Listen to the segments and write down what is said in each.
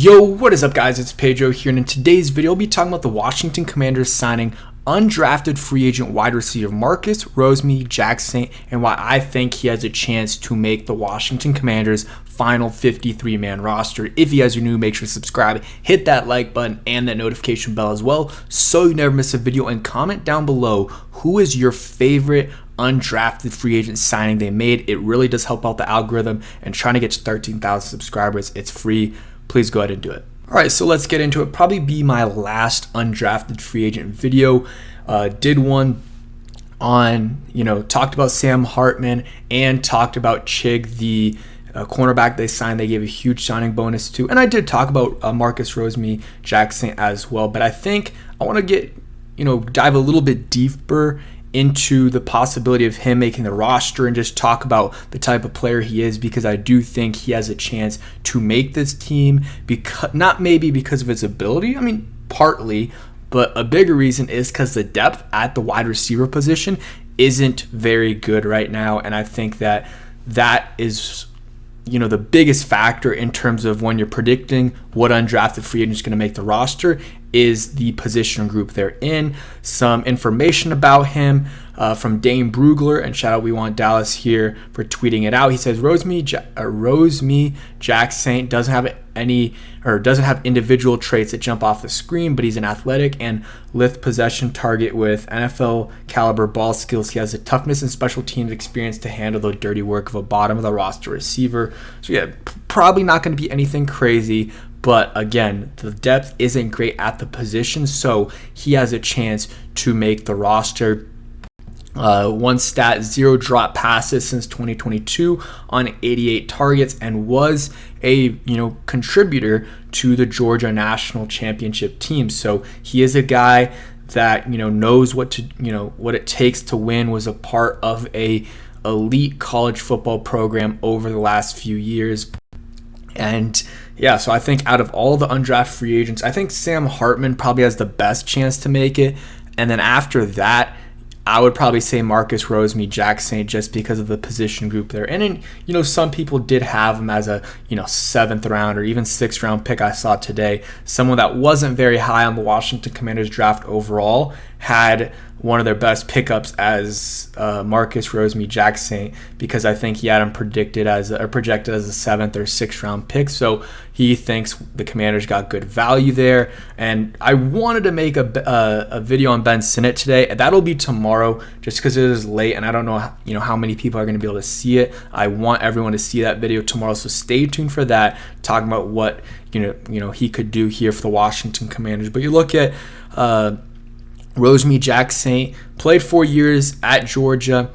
Yo, what is up guys, it's Pedro here, and in today's video I'll be talking about the Washington Commanders signing undrafted free agent wide receiver Marcus Rosemy, Jacksaint, and why I think he has a chance to make the Washington Commanders final 53-man roster. If you guys are new, make sure to subscribe, hit that like button and that notification bell as well so you never miss a video, and comment down below who is your favorite undrafted free agent signing they made. It really does help out the algorithm, and trying to get to 13,000 subscribers, it's free. Please go ahead and do it. All right, so let's get into it. Probably be my last undrafted free agent video. Did one on, talked about Sam Hartman and talked about Chig, the cornerback they signed. They gave a huge signing bonus to. And I did talk about Marcus Rosemy, Jacksaint as well. But I think I want to get, dive a little bit deeper into the possibility of him making the roster and just talk about the type of player he is, because I do think he has a chance to make this team, because not maybe because of his ability, I mean partly, but a bigger reason is because the depth at the wide receiver position isn't very good right now, and I think that is the biggest factor in terms of when you're predicting what undrafted free agent is going to make the roster is the position group they're in. Some information about him from Dane Brugler, and shout out We Want Dallas here for tweeting it out. He says Rosemy Jacksaint doesn't have individual traits that jump off the screen, but he's an athletic and lift possession target with NFL caliber ball skills. He has the toughness and special teams experience to handle the dirty work of a bottom of the roster receiver. So yeah, probably not going to be anything crazy. But again, the depth isn't great at the position, so he has a chance to make the roster. One stat, 0 drop passes since 2022 on 88 targets, and was a contributor to the Georgia national championship team. So he is a guy that knows what it takes to win. Was a part of a elite college football program over the last few years. And yeah, so I think out of all the undrafted free agents, I think Sam Hartman probably has the best chance to make it. And then after that, I would probably say Marcus Rosemy, Jacksaint, just because of the position group they're in. And, some people did have him as a, 7th round or even 6th round pick. I saw today someone that wasn't very high on the Washington Commanders draft overall had one of their best pickups as Marcus Rosemy, Jacksaint, because I think he had him projected as a 7th or 6th round pick. So he thinks the Commanders got good value there. And I wanted to make a video on Ben Sinnott today. That'll be tomorrow, just because it is late and I don't know how many people are going to be able to see it. I want everyone to see that video tomorrow, so stay tuned for that, talking about what he could do here for the Washington Commanders. But you look at Rosemy Jacksaint, played 4 years at Georgia.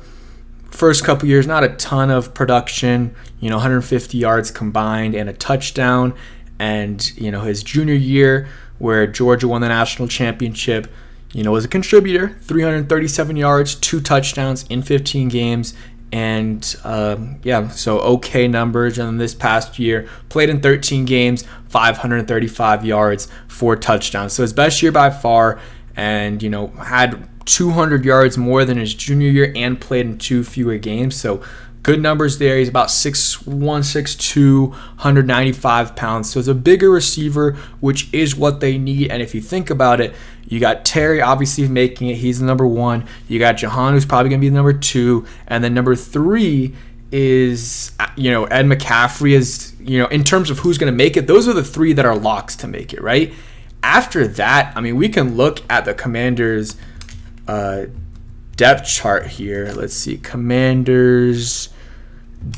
First couple years, not a ton of production, 150 yards combined and a touchdown. And, his junior year, where Georgia won the national championship, was a contributor, 337 yards, 2 touchdowns in 15 games. And, so okay numbers. And then this past year, played in 13 games, 535 yards, 4 touchdowns. So his best year by far. And, had 200 yards more than his junior year and played in 2 fewer games. So good numbers there. He's about 6'1", 6'2", 195 pounds. So it's a bigger receiver, which is what they need. And if you think about it, you got Terry obviously making it. He's the number 1. You got Jahan, who's probably going to be the number 2. And then number 3 is, Ed McCaffrey is, in terms of who's going to make it, those are the 3 that are locks to make it, right? After that, we can look at the Commanders' depth chart here. Let's see, Commanders'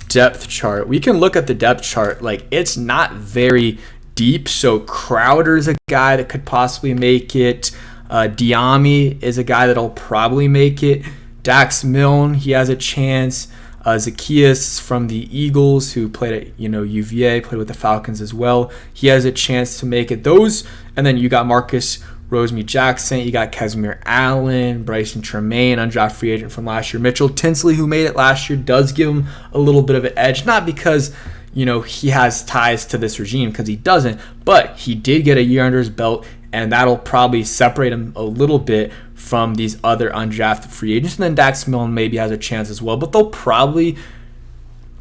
depth chart. We can look at the depth chart. It's not very deep. So Crowder's a guy that could possibly make it. Diami is a guy that'll probably make it. Dax Milne, he has a chance. Zacchaeus from the Eagles, who played at UVA, played with the Falcons as well. He has a chance to make it. Those, and then you got Marcus Rosemy Jacksaint, you got Casimir Allen, Bryson Tremaine, undrafted free agent from last year. Mitchell Tinsley, who made it last year, does give him a little bit of an edge, not because he has ties to this regime, because he doesn't, but he did get a year under his belt, and that'll probably separate him a little bit from these other undrafted free agents. And then Dax Milne maybe has a chance as well, but they'll probably,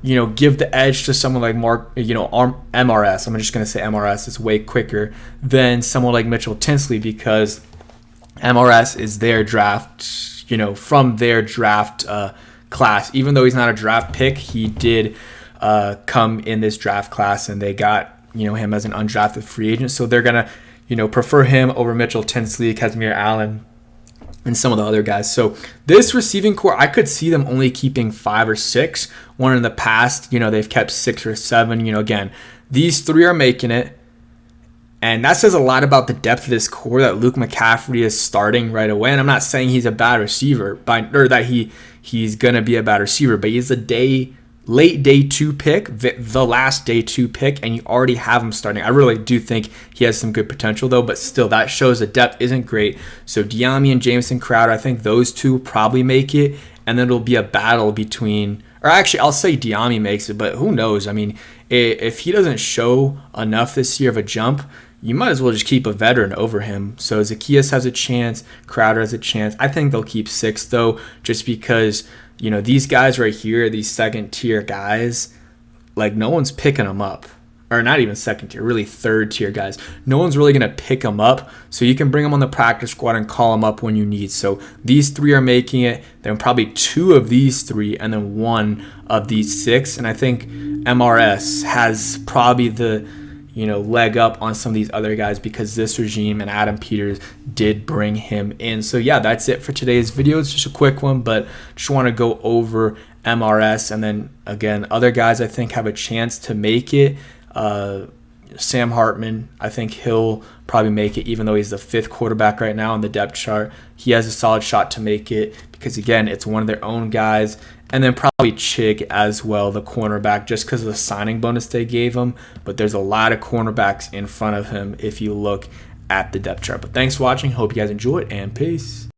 give the edge to someone like MRS. I'm just going to say MRS is way quicker than someone like Mitchell Tinsley, because MRS is their draft, from their draft class. Even though he's not a draft pick, he did come in this draft class, and they got, him as an undrafted free agent. So they're going to, prefer him over Mitchell Tinsley, Casimir Allen, and some of the other guys. So this receiving core, I could see them only keeping 5 or 6. One in the past, they've kept 6 or 7. Again, these 3 are making it. And that says a lot about the depth of this core, that Luke McCaffrey is starting right away. And I'm not saying he's a bad receiver, or that he's going to be a bad receiver, but he's a late day 2 pick, the last day 2 pick, and you already have him starting. I really do think he has some good potential, though, but still, that shows the depth isn't great. So Diami and Jamison Crowder, I think those 2 probably make it, and then it'll be a battle between, or actually, I'll say Diami makes it, but who knows? I mean, if he doesn't show enough this year of a jump, you might as well just keep a veteran over him. So Zacchaeus has a chance, Crowder has a chance. I think they'll keep 6, though, just because these guys right here, these second tier guys, like, no one's picking them up. Or not even second tier, really third tier guys. No one's really going to pick them up. So you can bring them on the practice squad and call them up when you need. So these 3 are making it. Then probably 2 of these 3 and then 1 of these 6. And I think MRS has probably the leg up on some of these other guys, because this regime and Adam Peters did bring him in. So yeah, that's it for today's video. It's just a quick one, but just want to go over MRS, and then again, other guys I think have a chance to make it. Sam Hartman, I think he'll probably make it, even though he's the 5th quarterback right now on the depth chart. He has a solid shot to make it, because again, it's one of their own guys. And then probably Chig as well, the cornerback, just because of the signing bonus they gave him. But there's a lot of cornerbacks in front of him if you look at the depth chart. But thanks for watching. Hope you guys enjoyed, and peace.